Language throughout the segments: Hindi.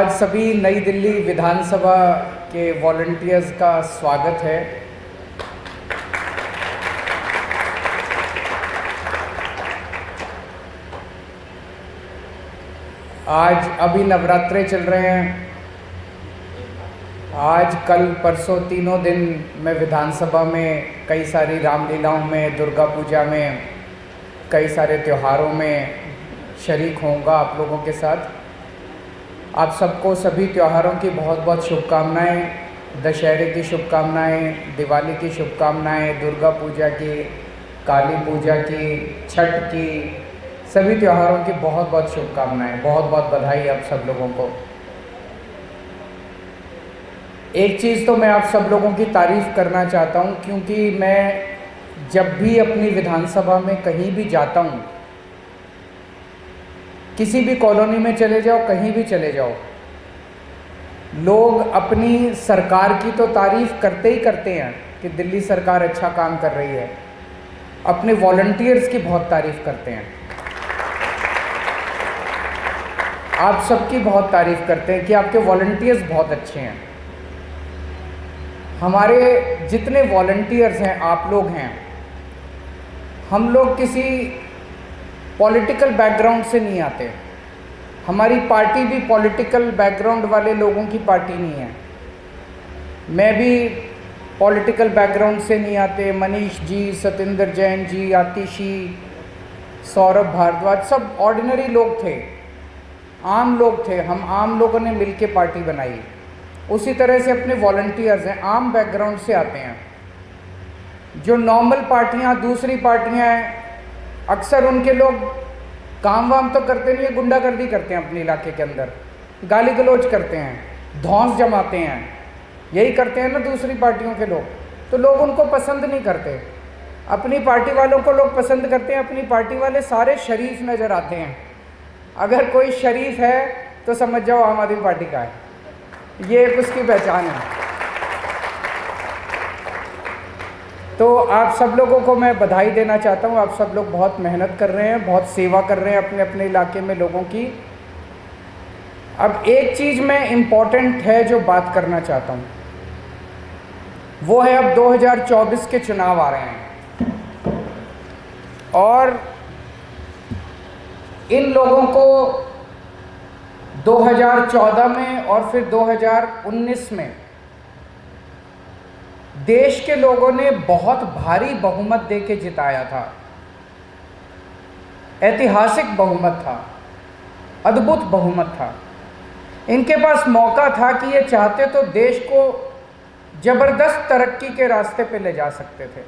आज सभी नई दिल्ली विधानसभा के वॉलंटियर्स का स्वागत है। आज अभी नवरात्रे चल रहे हैं। आज कल परसों तीनों दिन मैं विधानसभा में कई सारी रामलीलाओं में, दुर्गा पूजा में, कई सारे त्योहारों में शरीक होऊंगा आप लोगों के साथ। आप सबको सभी त्योहारों की बहुत बहुत शुभकामनाएं। दशहरे की शुभकामनाएं, दिवाली की शुभकामनाएं, दुर्गा पूजा की, काली पूजा की, छठ की, सभी त्योहारों की बहुत बहुत शुभकामनाएं। बहुत बहुत बधाई आप सब लोगों को। एक चीज़ तो मैं आप सब लोगों की तारीफ़ करना चाहता हूं, क्योंकि मैं जब भी अपनी विधानसभा में कहीं भी जाता हूं, किसी भी कॉलोनी में चले जाओ, कहीं भी चले जाओ, लोग अपनी सरकार की तो तारीफ़ करते ही करते हैं कि दिल्ली सरकार अच्छा काम कर रही है। अपने वॉलंटियर्स की बहुत तारीफ़ करते हैं। आप सबकी बहुत तारीफ़ करते हैं कि आपके वॉलंटियर्स बहुत अच्छे हैं। हमारे जितने वॉलंटियर्स हैं, आप लोग हैं, हम लोग किसी पॉलिटिकल बैकग्राउंड से नहीं आते। हमारी पार्टी भी पॉलिटिकल बैकग्राउंड वाले लोगों की पार्टी नहीं है। मैं भी पॉलिटिकल बैकग्राउंड से नहीं आते। मनीष जी, सतेंद्र जैन जी, आतिशी, सौरभ भारद्वाज, सब ऑर्डिनरी लोग थे, आम लोग थे। हम आम लोगों ने मिल के पार्टी बनाई। उसी तरह से अपने वॉलंटियर्स हैं, आम बैकग्राउंड से आते हैं। जो नॉर्मल पार्टियां, दूसरी पार्टियां हैं, अक्सर उनके लोग काम वाम तो करते नहीं है, गुंडागर्दी करते हैं अपने इलाके के अंदर, गाली गलौज करते हैं, धौंस जमाते हैं, यही करते हैं ना दूसरी पार्टियों के लोग। तो लोग उनको पसंद नहीं करते। अपनी पार्टी वालों को लोग पसंद करते हैं। अपनी पार्टी वाले सारे शरीफ नज़र आते हैं। अगर कोई शरीफ है तो समझ जाओ आम आदमी पार्टी का है, ये एक उसकी पहचान है। तो आप सब लोगों को मैं बधाई देना चाहता हूँ। आप सब लोग बहुत मेहनत कर रहे हैं, बहुत सेवा कर रहे हैं अपने अपने इलाके में लोगों की। अब एक चीज़ मैं इम्पॉर्टेंट है जो बात करना चाहता हूँ, वो है अब 2024 के चुनाव आ रहे हैं और इन लोगों को 2014 में और फिर 2019 में देश के लोगों ने बहुत भारी बहुमत देके जिताया था। ऐतिहासिक बहुमत था, अद्भुत बहुमत था। इनके पास मौका था कि ये चाहते तो देश को जबरदस्त तरक्की के रास्ते पे ले जा सकते थे।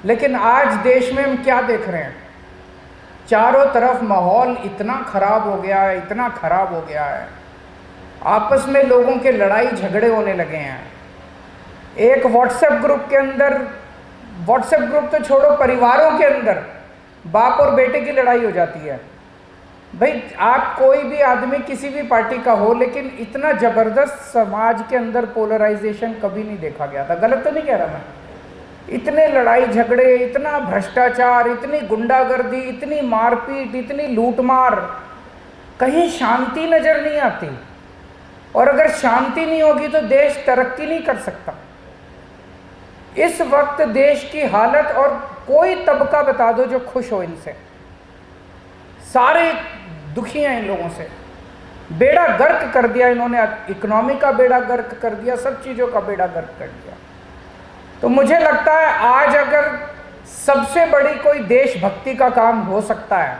लेकिन आज देश में हम क्या देख रहे हैं? चारों तरफ माहौल इतना खराब हो गया है, इतना खराब हो गया है। आपस में लोगों के लड़ाई झगड़े होने लगे हैं। एक व्हाट्सएप ग्रुप के अंदर, व्हाट्सएप ग्रुप तो छोड़ो, परिवारों के अंदर बाप और बेटे की लड़ाई हो जाती है। भाई, आप कोई भी आदमी किसी भी पार्टी का हो, लेकिन इतना ज़बरदस्त समाज के अंदर पोलराइजेशन कभी नहीं देखा गया था। गलत तो नहीं कह रहा मैं? इतने लड़ाई झगड़े, इतना भ्रष्टाचार, इतनी गुंडागर्दी, इतनी मारपीट, इतनी लूटमार, कहीं शांति नज़र नहीं आती। और अगर शांति नहीं होगी तो देश तरक्की नहीं कर सकता। इस वक्त देश की हालत, और कोई तबका बता दो जो खुश हो इनसे, सारे दुखी हैं इन लोगों से। बेड़ा गर्क कर दिया इन्होंने, इकोनॉमी का बेड़ा गर्क कर दिया, सब चीज़ों का बेड़ा गर्क कर दिया। तो मुझे लगता है आज अगर सबसे बड़ी कोई देशभक्ति का काम हो सकता है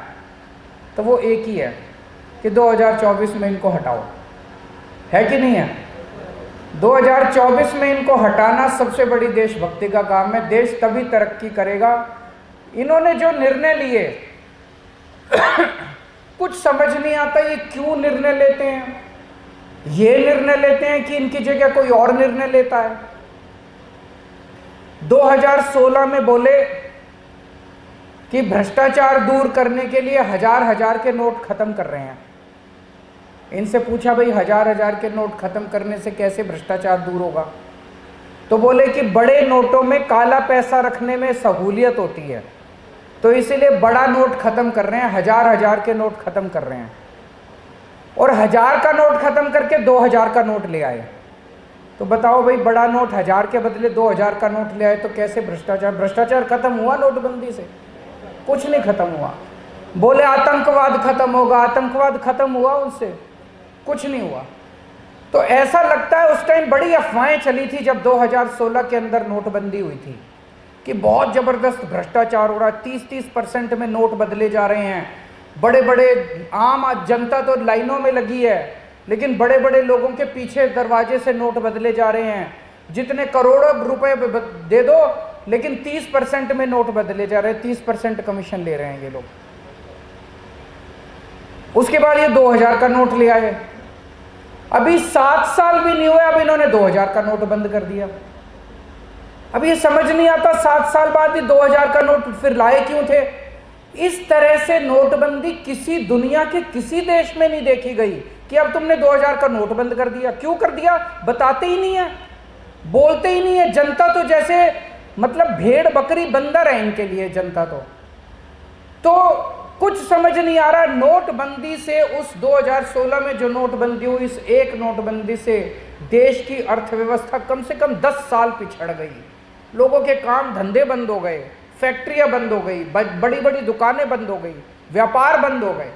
तो वो एक ही है कि 2024 में इनको हटाओ। है कि नहीं है? 2024 में इनको हटाना सबसे बड़ी देशभक्ति का काम है। देश तभी तरक्की करेगा। इन्होंने जो निर्णय लिए कुछ समझ नहीं आता, ये क्यों निर्णय लेते हैं। ये निर्णय लेते हैं कि इनकी जगह कोई और निर्णय लेता है। 2016 में बोले कि भ्रष्टाचार दूर करने के लिए हजार हजार के नोट खत्म कर रहे हैं। इनसे पूछा, भाई हजार हजार के नोट खत्म करने से कैसे भ्रष्टाचार दूर होगा? तो बोले कि बड़े नोटों में काला पैसा रखने में सहूलियत होती है, तो इसीलिए बड़ा नोट खत्म कर रहे हैं, हजार हजार के नोट खत्म कर रहे हैं। और 1000 का नोट ख़त्म करके 2000 का नोट ले आए। तो बताओ भाई, बड़ा नोट 1000 के बदले 2000 का नोट ले आए तो कैसे भ्रष्टाचार? भ्रष्टाचार खत्म हुआ नोटबंदी से? कुछ नहीं खत्म हुआ। बोले आतंकवाद खत्म होगा, आतंकवाद खत्म हुआ उनसे? कुछ नहीं हुआ। तो ऐसा लगता है उस टाइम बड़ी अफवाहें चली थी जब 2016 के अंदर नोटबंदी हुई थी कि बहुत ज़बरदस्त भ्रष्टाचार हो रहा है, 30-30% में नोट बदले जा रहे हैं, बड़े बड़े आम जनता तो लाइनों में लगी है, लेकिन बड़े बड़े लोगों के पीछे दरवाजे से नोट बदले जा रहे हैं, जितने करोड़ों रुपए दे दो लेकिन 30% में नोट बदले जा रहे हैं, 30% कमीशन ले रहे हैं ये लोग। उसके बाद ये 2000 का नोट ले आए। अभी 7 साल भी नहीं हुए, अब इन्होंने 2000 का नोट बंद कर दिया। अब ये समझ नहीं आता 7 साल बाद ही 2000 का नोट फिर लाए क्यों थे? इस तरह से नोटबंदी किसी दुनिया के किसी देश में नहीं देखी गई कि अब तुमने 2000 का नोट बंद कर दिया। क्यों कर दिया? बताते ही नहीं है, बोलते ही नहीं है। जनता तो जैसे मतलब भेड़ बकरी बंदर है इनके लिए जनता तो कुछ समझ नहीं आ रहा। नोटबंदी से उस 2016 में जो नोटबंदी हुई, इस एक नोटबंदी से देश की अर्थव्यवस्था कम से कम 10 साल पिछड़ गई। लोगों के काम धंधे बंद हो गए, फैक्ट्रियां बंद हो गई, बड़ी बड़ी दुकानें बंद हो गई, व्यापार बंद हो गए।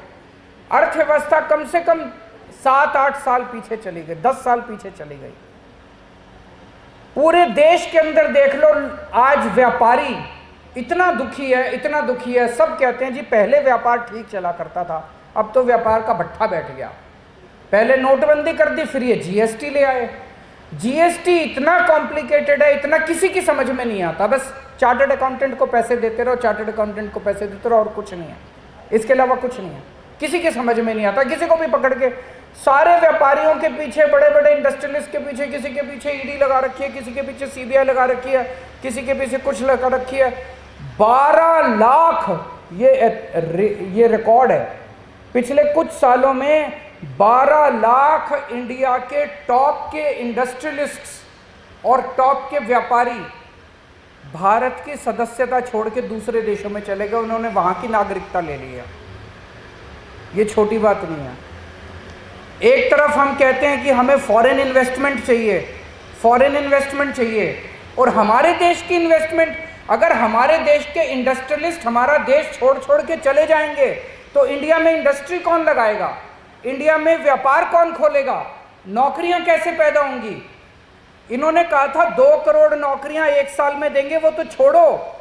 अर्थव्यवस्था कम से कम 7-8 साल पीछे चली गई, 10 साल पीछे चली गई। पूरे देश के अंदर देख लो, आज व्यापारी इतना दुखी है, इतना दुखी है। सब कहते हैं जी पहले व्यापार ठीक चला करता था, अब तो व्यापार का भट्ठा बैठ गया। पहले नोटबंदी कर दी, फिर ये जीएसटी ले आए। जीएसटी इतना कॉम्प्लिकेटेड है, इतना किसी की समझ में नहीं आता। बस चार्टर्ड अकाउंटेंट को पैसे देते रहो, चार्टर्ड अकाउंटेंट को पैसे देते रहो, और कुछ नहीं है, इसके अलावा कुछ नहीं है। किसी के समझ में नहीं आता। किसी को भी पकड़ के, सारे व्यापारियों के पीछे, बड़े बड़े इंडस्ट्रियलिस्ट के पीछे, किसी के पीछे ईडी लगा रखी है, किसी के पीछे सीबीआई लगा रखी है, किसी के पीछे कुछ लगा रखी है। 12 लाख ये रिकॉर्ड है। पिछले कुछ सालों में 12 लाख इंडिया के टॉप के इंडस्ट्रियलिस्ट्स और टॉप के व्यापारी भारत की सदस्यता छोड़ के दूसरे देशों में चले गए। उन्होंने वहां की नागरिकता ले ली है। ये छोटी बात नहीं है। एक तरफ हम कहते हैं कि हमें फॉरेन इन्वेस्टमेंट चाहिए, फॉरेन इन्वेस्टमेंट चाहिए, और हमारे देश की इन्वेस्टमेंट, अगर हमारे देश के इंडस्ट्रियलिस्ट हमारा देश छोड़ छोड़ के चले जाएंगे तो इंडिया में इंडस्ट्री कौन लगाएगा? इंडिया में व्यापार कौन खोलेगा? नौकरियां कैसे पैदा होंगी? इन्होंने कहा था 2 करोड़ नौकरियां 1 साल में देंगे, वो तो छोड़ो।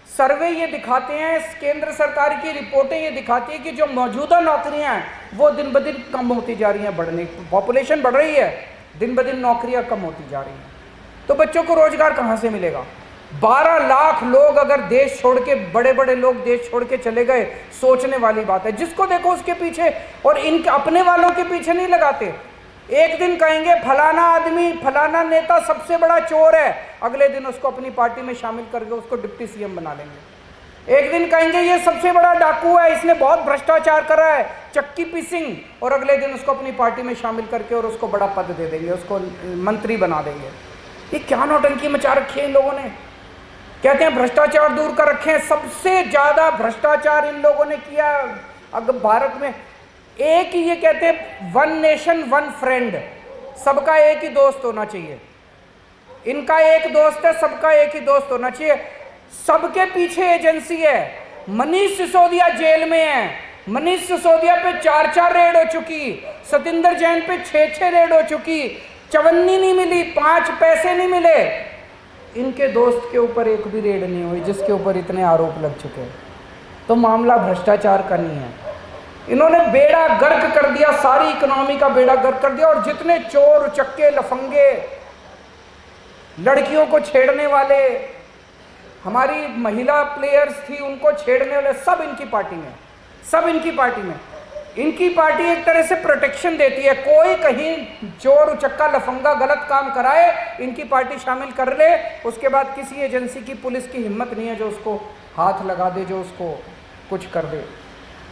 सर्वे ये दिखाते हैं, केंद्र सरकार की रिपोर्टें ये दिखाती है कि जो मौजूदा नौकरियां हैं वो दिन ब दिन कम होती जा रही हैं। बढ़ने पॉपुलेशन बढ़ रही है, दिन ब दिन नौकरियां कम होती जा रही हैं, तो बच्चों को रोजगार कहाँ से मिलेगा? 12 लाख लोग अगर देश छोड़ के, बड़े बड़े लोग देश छोड़ के चले गए, सोचने वाली बात है। जिसको देखो उसके पीछे, और इनके अपने वालों के पीछे नहीं लगाते। एक दिन कहेंगे फलाना आदमी, फलाना नेता सबसे बड़ा चोर है, अगले दिन उसको अपनी पार्टी में शामिल करके उसको डिप्टी सीएम बना लेंगे। एक दिन कहेंगे ये सबसे बड़ा डाकू है, इसने बहुत भ्रष्टाचार करा है, चक्की पीसिंग, और अगले दिन उसको अपनी पार्टी में शामिल करके और उसको बड़ा पद दे देंगे, उसको मंत्री बना देंगे। ये क्या नौटंकी मचा रखी है इन लोगों ने। कहते हैं भ्रष्टाचार दूर कर रखे हैं। सबसे ज्यादा भ्रष्टाचार इन लोगों ने किया अगर भारत में। एक ही ये कहते हैं 1 नेशन 1 फ्रेंड, सबका एक ही दोस्त होना चाहिए। इनका एक दोस्त है, सबका एक ही दोस्त होना चाहिए। सबके पीछे एजेंसी है। मनीष सिसोदिया जेल में है, मनीष सिसोदिया पे 4-4 रेड हो चुकी, सतिंदर जैन पे 6-6 रेड हो चुकी, चवन्नी नहीं मिली, 5 पैसे नहीं मिले। इनके दोस्त के ऊपर एक भी रेड नहीं हुई जिसके ऊपर इतने आरोप लग चुके हैं। तो मामला भ्रष्टाचार का नहीं है। इन्होंने बेड़ा गर्क कर दिया, सारी इकोनॉमी का बेड़ा गर्क कर दिया। और जितने चोर उचक्के लफंगे, लड़कियों को छेड़ने वाले, हमारी महिला प्लेयर्स थी उनको छेड़ने वाले, सब इनकी पार्टी में, सब इनकी पार्टी में। इनकी पार्टी एक तरह से प्रोटेक्शन देती है। कोई कहीं चोर उचक्का लफंगा गलत काम कराए, इनकी पार्टी शामिल कर ले, उसके बाद किसी एजेंसी की, पुलिस की हिम्मत नहीं है जो उसको हाथ लगा दे, जो उसको कुछ कर दे।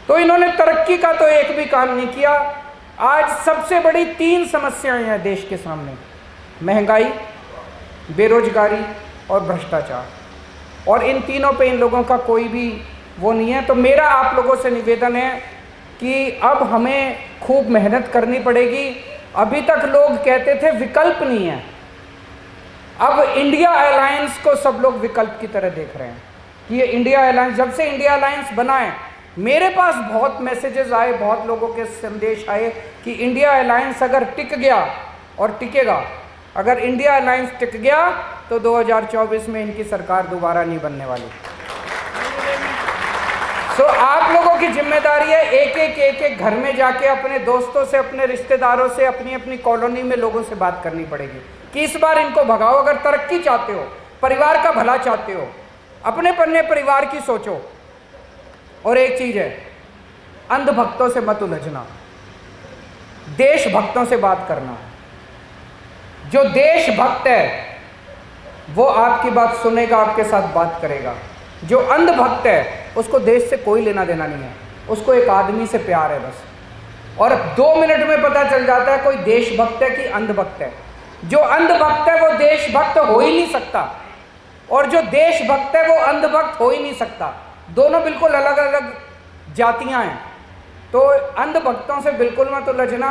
तो इन्होंने तरक्की का तो एक भी काम नहीं किया। आज सबसे बड़ी 3 समस्याएं हैं देश के सामने: महंगाई, बेरोजगारी और भ्रष्टाचार। और इन तीनों पे इन लोगों का कोई भी वो नहीं है। तो मेरा आप लोगों से निवेदन है कि अब हमें खूब मेहनत करनी पड़ेगी। अभी तक लोग कहते थे विकल्प नहीं है, अब इंडिया अलायंस को सब लोग विकल्प की तरह देख रहे हैं कि ये इंडिया अलायंस, जब से इंडिया अलायंस बना है, मेरे पास बहुत मैसेजेस आए, बहुत लोगों के संदेश आए कि इंडिया अलायंस अगर टिक गया और टिकेगा, अगर इंडिया अलायंस टिक गया तो 2024 में इनकी सरकार दोबारा नहीं बनने वाली। तो आप लोगों की जिम्मेदारी है एक एक घर में जाके अपने दोस्तों से, अपने रिश्तेदारों से, अपनी अपनी कॉलोनी में लोगों से बात करनी पड़ेगी कि इस बार इनको भगाओ। अगर तरक्की चाहते हो, परिवार का भला चाहते हो, अपने पन्ने परिवार की सोचो। और एक चीज है, अंधभक्तों से मत उलझना, देशभक्तों से बात करना। जो देशभक्त है वो आपकी बात सुनेगा, आपके साथ बात करेगा। जो अंधभक्त है उसको देश से कोई लेना देना नहीं है, उसको एक आदमी से प्यार है बस। और 2 मिनट में पता चल जाता है कोई देशभक्त है कि अंधभक्त है। जो अंधभक्त है वो देशभक्त हो ही नहीं सकता, और जो देशभक्त है वो अंधभक्त हो ही नहीं सकता। दोनों बिल्कुल अलग अलग जातियां हैं। तो अंधभक्तों से बिल्कुल मत उलझना,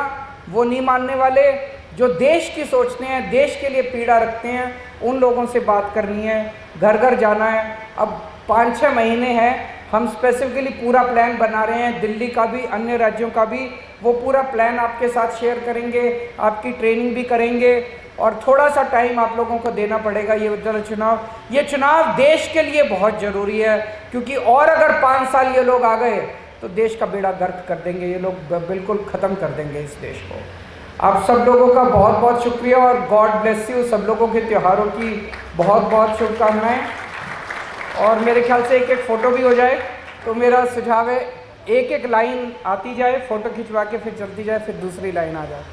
वो नहीं मानने वाले। जो देश की सोचते हैं, देश के लिए पीड़ा रखते हैं, उन लोगों से बात करनी है, घर घर जाना है। अब 5-6 महीने हैं, हम स्पेसिफिकली पूरा प्लान बना रहे हैं, दिल्ली का भी, अन्य राज्यों का भी। वो पूरा प्लान आपके साथ शेयर करेंगे, आपकी ट्रेनिंग भी करेंगे, और थोड़ा सा टाइम आप लोगों को देना पड़ेगा। ये चुनाव देश के लिए बहुत ज़रूरी है, क्योंकि और अगर 5 साल ये लोग आ गए तो देश का बेड़ा गर्क कर देंगे, ये लोग बिल्कुल ख़त्म कर देंगे इस देश को। आप सब लोगों का बहुत बहुत शुक्रिया, और गॉड ब्लेस यू। सब लोगों के त्योहारों की बहुत बहुत शुभकामनाएँ। और मेरे ख्याल से एक एक फ़ोटो भी हो जाए, तो मेरा सुझाव है एक एक लाइन आती जाए, फ़ोटो खिंचवा के फिर चलती जाए, फिर दूसरी लाइन आ जाए।